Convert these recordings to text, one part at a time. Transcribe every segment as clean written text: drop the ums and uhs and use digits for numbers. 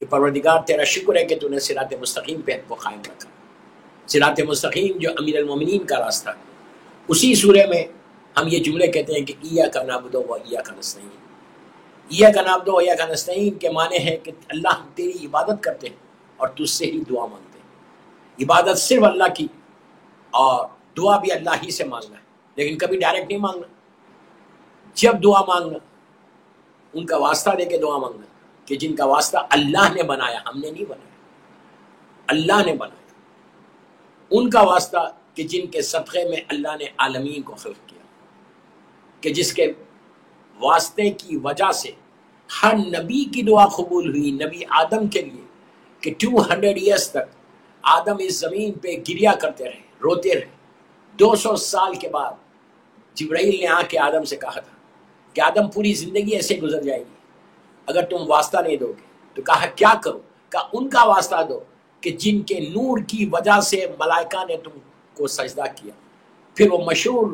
کہ پروردگار تیرا شکر ہے کہ تو نے صراط مستقیم پہ ہم کو قائم رکھا. صراط مستقیم جو امیر المومنین کا راستہ ہے. اسی سورہ میں ہم یہ جملے کہتے ہیں کہ ایاک نعبد و ایاک نستعین. ایاک نعبد و ایاک نستعین کے معنی ہے کہ اللہ ہم تیری عبادت کرتے ہیں اور تجھ سے ہی دعا مانگتے ہیں. عبادت صرف اللہ کی اور دعا بھی اللہ ہی سے مانگنا ہے، لیکن کبھی ڈائریکٹ نہیں مانگنا. جب دعا مانگنا ان کا واسطہ دے کے دعا مانگنا کہ جن کا واسطہ اللہ نے بنایا، ہم نے نہیں بنایا، اللہ نے بنایا. ان کا واسطہ کہ جن کے صدقے میں اللہ نے عالمین کو خلق کیا، کہ جس کے واسطے کی وجہ سے ہر نبی کی دعا قبول ہوئی. نبی آدم کے لیے کہ 200 ایئرس تک آدم اس زمین پہ گریا کرتے رہے، روتے رہے. 200 سال کے بعد جبرائیل نے آ کے آدم سے کہا تھا کہ آدم پوری زندگی ایسے گزر جائے گی اگر تم واسطہ نہیں دو گے. تو کہا کیا کرو؟ کہا ان کا واسطہ دو کہ جن کے نور کی وجہ سے ملائکہ نے تم کو سجدہ کیا. پھر وہ مشہور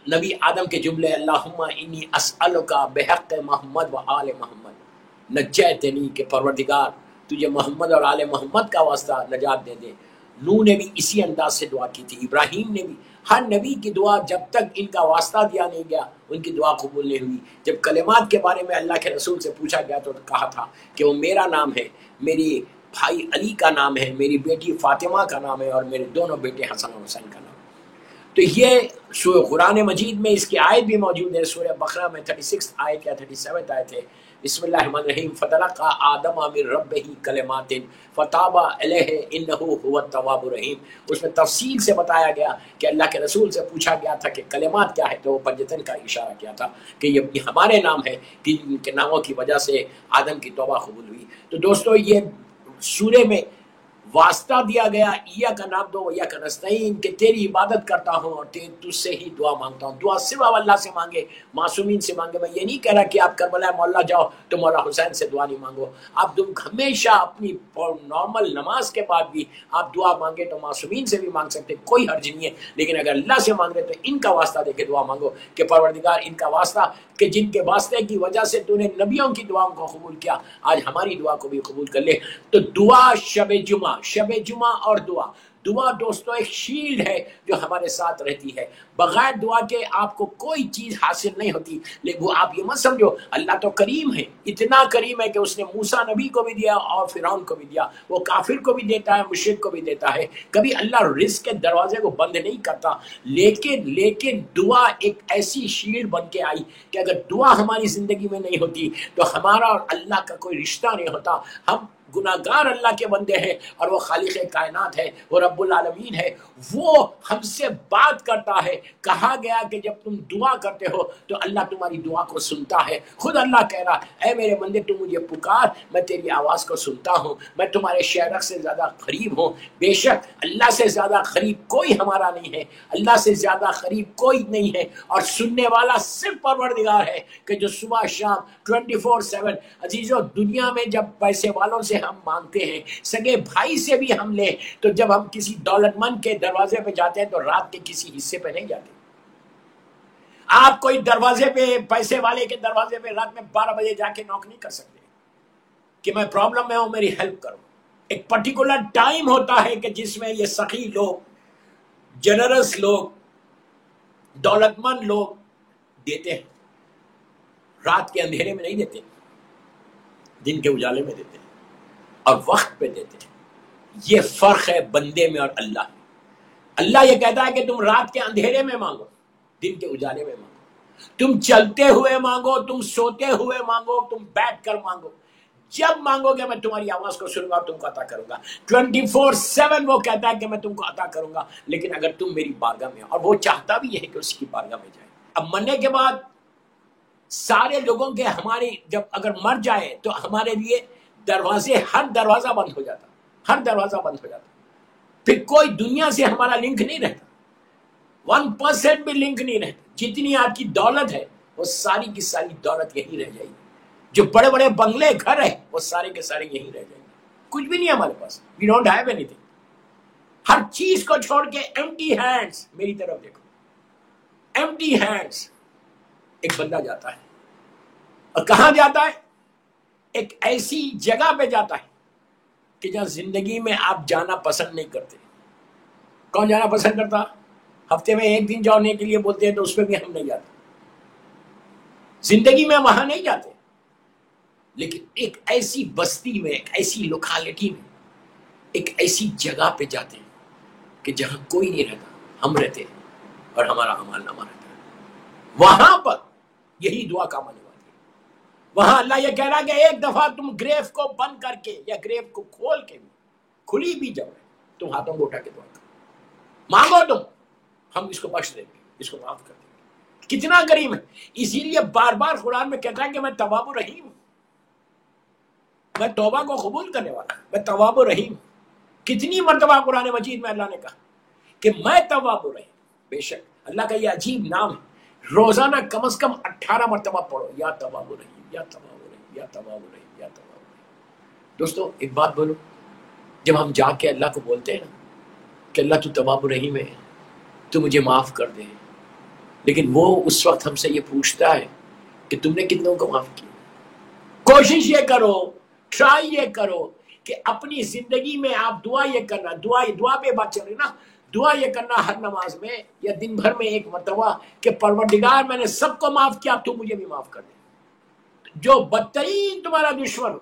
نبی آدم کے جملے اللہم انی اسألک بحق محمد و آل محمد نجیتنی، کہ پروردگار تجھے محمد اور آل محمد کا واسطہ نجات دے دے. نوح نے بھی اسی انداز سے دعا کی تھی، ابراہیم نے بھی. ہر نبی کی دعا جب تک ان کا واسطہ دیا نہیں گیا ان کی دعا قبول نہیں ہوئی. جب کلمات کے بارے میں اللہ کے رسول سے پوچھا گیا تو کہا تھا کہ وہ میرا نام ہے، میری بھائی علی کا نام ہے، میری بیٹی فاطمہ کا نام ہے اور میرے دونوں بیٹے حسن اور حسین کا نام ہے. تو یہ سورہ قرآن مجید میں اس کی آیت بھی موجود ہے. سورہ بقرہ میں 36 آیت یا 37 آیت ہے. بسم اللہ الرحمن الرحیم فتلقى آدم من ربہ کلمات فتاب علیہ انہ هو التواب الرحیم. اس میں تفصیل سے بتایا گیا کہ اللہ کے رسول سے پوچھا گیا تھا کہ کلمات کیا ہے، تو وہ پنجتن کا اشارہ کیا تھا کہ یہ ہمارے نام ہے، جن کے ناموں کی وجہ سے آدم کی توبہ قبول ہوئی. تو دوستو یہ سورہ میں واسطہ دیا گیا ایاک نعبد و ایاک نستعین، کہ تیری عبادت کرتا ہوں اور تجھ سے ہی دعا مانگتا ہوں. دعا صرف اللہ سے مانگے، معصومین سے مانگے. میں یہ نہیں کہہ رہا کہ آپ کربلا مولا جاؤ تو مولا حسین سے دعا نہیں مانگو. آپ ہمیشہ اپنی نارمل نماز کے بعد بھی آپ دعا مانگے تو معصومین سے بھی مانگ سکتے، کوئی حرج نہیں ہے. لیکن اگر اللہ سے مانگ رہے تو ان کا واسطہ دے کے دعا مانگو کہ پروردگار ان کا واسطہ کہ جن کے واسطے کی وجہ سے تو نے نبیوں کی دعاؤں کو قبول کیا، آج ہماری دعا کو بھی قبول کر لے. تو دعا شب جمعہ اور دعا دوستو ایک شیلڈ ہے جو ہمارے ساتھ رہتی ہے. بغیر دعا کے آپ کو کوئی چیز حاصل نہیں ہوتی. لیکن وہ آپ یہ مت سمجھو، اللہ تو کریم ہے، اتنا کریم ہے کہ اس نے موسیٰ نبی کو بھی دیا اور فرعون کو بھی دیا. وہ کافر کو بھی دیتا ہے، مشرک کو بھی دیتا ہے. کبھی اللہ رزق کے دروازے کو بند نہیں کرتا. لیکن دعا ایک ایسی شیلڈ بن کے آئی کہ اگر دعا ہماری زندگی میں نہیں ہوتی تو ہمارا اور اللہ کا کوئی رشتہ نہیں ہوتا. ہم گناہگار اللہ کے بندے ہیں اور وہ خالق کائنات ہے، وہ رب العالمین ہے، وہ ہم سے بات کرتا ہے. کہا گیا کہ جب تم دعا کرتے ہو تو اللہ تمہاری دعا کو سنتا ہے. خود اللہ کہہ رہا اے میرے بندے تم مجھے پکار، میں تیری آواز کو سنتا ہوں، میں تمہارے شہرک سے زیادہ قریب ہوں. بے شک اللہ سے زیادہ قریب کوئی ہمارا نہیں ہے، اللہ سے زیادہ قریب کوئی نہیں ہے، اور سننے والا صرف پروردگار ہے کہ جو صبح شام 24/7. عزیزو دنیا میں جب پیسے والوں سے ہم مانگتے ہیں، سگے بھائی سے بھی ہم لیں، تو جب ہم کسی دولت مند کے دروازے پہ جاتے ہیں تو رات کے کسی حصے پہ نہیں جاتے. آپ کوئی دروازے پہ پیسے والے کے دروازے پہ رات میں 12 بجے جا کے نوک نہیں کر سکتے کہ میں پرابلم میں ہوں میری ہیلپ کرو. ایک پرٹیکولر ٹائم ہوتا ہے کہ جس میں یہ سخی لوگ، جنرس لوگ، دولت مند لوگ دیتے ہیں. رات کے اندھیرے میں نہیں دیتے، دن کے اجالے میں دیتے ہیں اور وقت پہ دیتے ہیں. یہ فرق ہے بندے میں اور اللہ میں. اللہ یہ کہتا ہے کہ تم رات کے اندھیرے میں مانگو، دن کے اجالے میں مانگو، تم چلتے ہوئے مانگو، تم سوتے ہوئے مانگو، تم بیٹھ کر مانگو. جب مانگو گے میں تمہاری آواز کو سنوں گا اور تم کو عطا کروں گا. 24/7 وہ کہتا ہے کہ میں تم کو عطا کروں گا، لیکن اگر تم میری بارگاہ میں، اور وہ چاہتا بھی ہے کہ اس کی بارگاہ میں جائے. اب مرنے کے بعد سارے لوگوں کے ہمارے جب اگر مر جائے تو ہمارے لیے دروازے، ہر دروازہ بند ہو جاتا، ہر دروازہ بند ہو جاتا. پھر کوئی دنیا سے ہمارا لنک نہیں رہتا، 1% بھی لنک نہیں رہتا. جتنی آپ کی دولت ہے وہ ساری کی ساری دولت یہی رہ جائے گی. جو بڑے بڑے بنگلے گھر ہیں وہ سارے کے سارے یہی رہ جائیں گے. کچھ بھی نہیں ہمارے پاس. We don't have anything. ہر چیز کو چھوڑ کے ایمٹی ہینڈز. میری طرف دیکھو، ایمٹی ہینڈز ایک بندہ جاتا ہے. اور کہاں جاتا ہے؟ ایک ایسی جگہ پہ جاتا ہے کہ جہاں زندگی میں آپ جانا پسند نہیں کرتے. کون جانا پسند کرتا؟ ہفتے میں ایک دن جانے کے لیے بولتے ہیں تو اس پہ بھی ہم نہیں جاتے. زندگی میں وہاں نہیں جاتے، لیکن ایک ایسی بستی میں، ایک ایسی لوکیلٹی میں، ایک ایسی جگہ پہ جاتے ہیں کہ جہاں کوئی نہیں رہتا، ہم رہتے ہیں اور ہمارا عمل نامہ رہتا ہے. وہاں پر یہی دعا کام آنے والی ہے. وہاں اللہ یہ کہہ رہا کہ ایک دفعہ تم گریو کو بند کر کے یا گریو کو کھول کے بھی، کھلی بھی جب تم ہاتھوں کو اٹھا کے دعا کرو، مانگو تم، ہم اس کو بخش دیں گے، اس کو معاف کر دیں گے. کتنا کریم ہے. اسی لیے بار بار قرآن میں کہتا ہے کہ میں تواب الرحیم ہوں، میں توبہ کو قبول کرنے والا ہوں، میں تواب الرحیم. کتنی مرتبہ قرآن مجید میں اللہ نے کہا کہ میں تواب الرحیم. بے شک اللہ کا یہ عجیب نام ہے. روزانہ کم از کم 18 مرتبہ پڑھو، یا تواب الرحیم، یا تواب الرحیم، یا تواب الرحیم، یا تواب الرحیم. دوستو ایک بات بولو، جب ہم جا کے اللہ کو بولتے ہیں نا کہ اللہ تو تواب الرحیم ہے، تو مجھے معاف کر دے، لیکن وہ اس وقت ہم سے یہ پوچھتا ہے کہ تم نے کتنوں کو معاف کیا. کوشش یہ کرو، ٹرائی یہ کرو کہ اپنی زندگی میں آپ دعا یہ کرنا، دعا پہ بات چل رہی نا، دعا یہ کرنا ہر نماز میں یا دن بھر میں ایک مرتبہ کہ پروردگار میں نے سب کو معاف کیا، تو مجھے بھی معاف کر دے. جو بدترین تمہارا دشمن،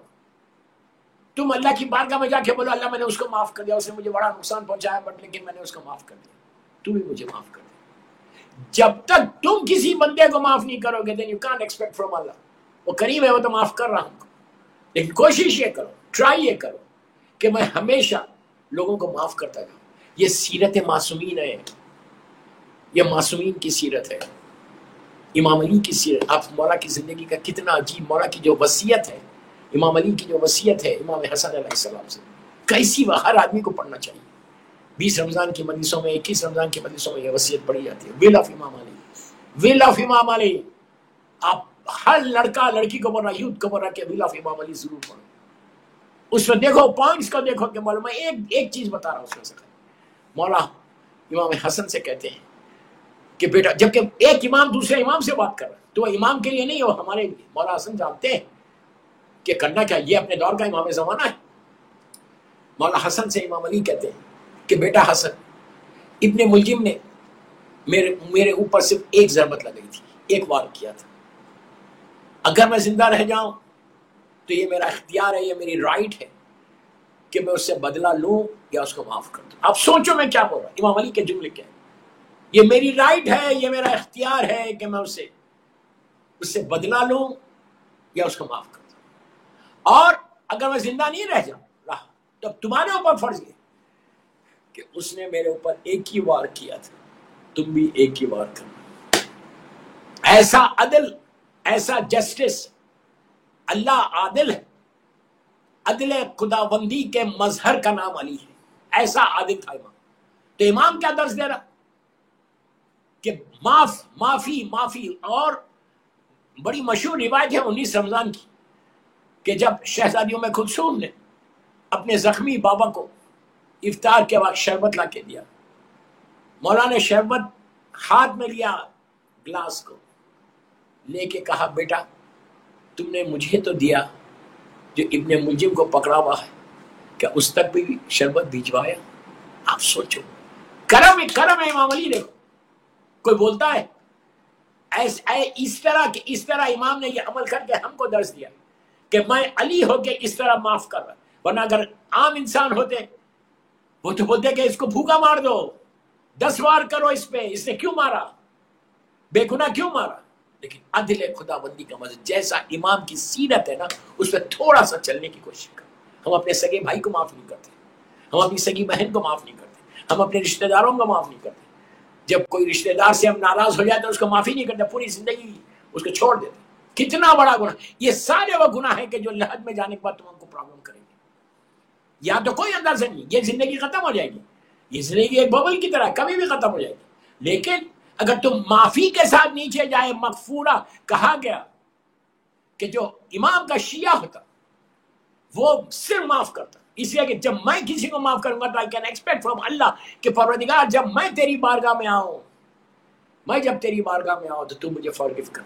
تم اللہ کی بارگاہ میں جا کے بولو اللہ میں نے اس کو معاف کر دیا، اس نے مجھے بڑا نقصان پہنچایا بٹ لیکن میں نے اس کو معاف کر دیا، تو بھی مجھے معاف کر دے. جب تک تم کسی بندے کو معاف نہیں کرو گے then you can't expect from Allah. وہ کریم ہے، وہ تو معاف کر رہا ہوں، لیکن کوشش یہ کرو، ٹرائی یہ کرو کہ میں ہمیشہ لوگوں کو معاف کرتا جاؤں. یہ سیرت معصومین ہے، یہ معصومین کی سیرت ہے. امام علی کی سیرت، آپ مولا کی زندگی کا کتنا عجیب، مولا کی جو وصیت ہے، امام علی کی جو وصیت ہے امام حسن علیہ السلام سے، کیسی وہ ہر آدمی کو پڑھنا چاہیے. 20 رمضان کی مجلسوں میں، 21 رمضان کی مجلسوں میں یہ وصیت پڑھی جاتی ہے. ول آف امام علی، ول آف امام علی. آپ ہر لڑکا لڑکی کو بول رہا، یوتھ کو بول رہا کہ ول آف امام علی ضرور پڑھو. اس میں دیکھو پوائنٹس کو دیکھو کہ مولا، میں ایک چیز بتا رہا ہوں اس میں سے. مولا امام حسن سے کہتے ہیں کہ بیٹا، جبکہ ایک امام دوسرے امام سے بات کر رہا ہے تو وہ امام کے لیے نہیں، وہ ہمارے لیے. مولا حسن جانتے ہیں کہ کرنا کیا، یہ اپنے دور کا امام زمانہ ہے. مولا حسن سے امام علی کہتے ہیں کہ بیٹا حسن، ابن ملجم نے میرے اوپر صرف ایک ضربت لگائی تھی، ایک وار کیا تھا. اگر میں زندہ رہ جاؤں تو یہ میرا اختیار ہے، یہ میری رائٹ ہے کہ میں اس سے بدلہ لوں یا اس کو معاف کر دوں. آپ سوچو میں کیا بول رہا ہوں، امام علی کے جملے کیا ہیں. یہ میری رائٹ ہے، یہ میرا اختیار ہے کہ میں اس سے بدلہ لوں یا اس کو معاف کر دوں. اور اگر میں زندہ نہیں رہ جاؤں تو تمہارے اوپر فرض ہے کہ اس نے میرے اوپر ایک ہی وار کیا تھا، تم بھی ایک ہی وار کرنا. ایسا عدل، ایسا جسٹس، اللہ عادل ہے. عدل خداوندی کے مظہر کا نام علی ہے. ایسا عادل تھا امام. تو امام کیا درس دے رہا کہ معافی. اور بڑی مشہور روایت ہے 19 رمضان کی کہ جب شہزادیوں میں کلثوم نے اپنے زخمی بابا کو افطار کے وقت شربت لا کے دیا، مولا نے شربت ہاتھ میں لیا، گلاس کو لے کے کہا بیٹا تم نے مجھے تو دیا، جو ابن ملجم کو پکڑا ہوا ہے کیا اس تک بھی شربت بھیجوایا؟ آپ سوچو، کرم ہے امام علی. دیکھو کوئی بولتا ہے اس طرح امام نے یہ عمل کر کے ہم کو درس دیا کہ میں علی ہو کے اس طرح معاف کر رہا. ورنہ اگر عام انسان ہوتے وہ تو بولتے کہ اس کو بھوکا مار دو، 10 وار کرو اس پہ، اس نے کیوں مارا، بے گناہ کیوں مارا. لیکن عدل خداوندی کا مزہ، جیسا امام کی سیرت ہے نا اس پہ تھوڑا سا چلنے کی کوشش کریں. ہم اپنے سگے بھائی کو معاف نہیں کرتے، ہم اپنی سگی بہن کو معاف نہیں کرتے، ہم اپنے رشتہ داروں کو معاف نہیں کرتے. جب کوئی رشتہ دار سے ہم ناراض ہو جاتے ہیں اس کو معافی نہیں کرتے، پوری زندگی اس کو چھوڑ دیتے. کتنا بڑا گناہ. یہ سارے وہ گناہ ہیں کہ جو لحد میں جانے کے بعد تم کو پرابلم کریں گے. یا تو کوئی اندازہ نہیں، یہ زندگی ختم ہو جائے گی، یہ زندگی ایک ببل کی طرح کبھی بھی ختم ہو جائے گی. لیکن اگر تم معافی کے ساتھ نیچے جائے، مغفورہ کہا گیا کہ جو امام کا شیعہ ہوتا وہ صرف معاف کرتا، اس لیے کہ جب میں کسی کو معاف کروں گا تو I can expect from اللہ کہ پروردگار جب میں تیری بارگاہ میں آؤں تو تو مجھے forgive کر.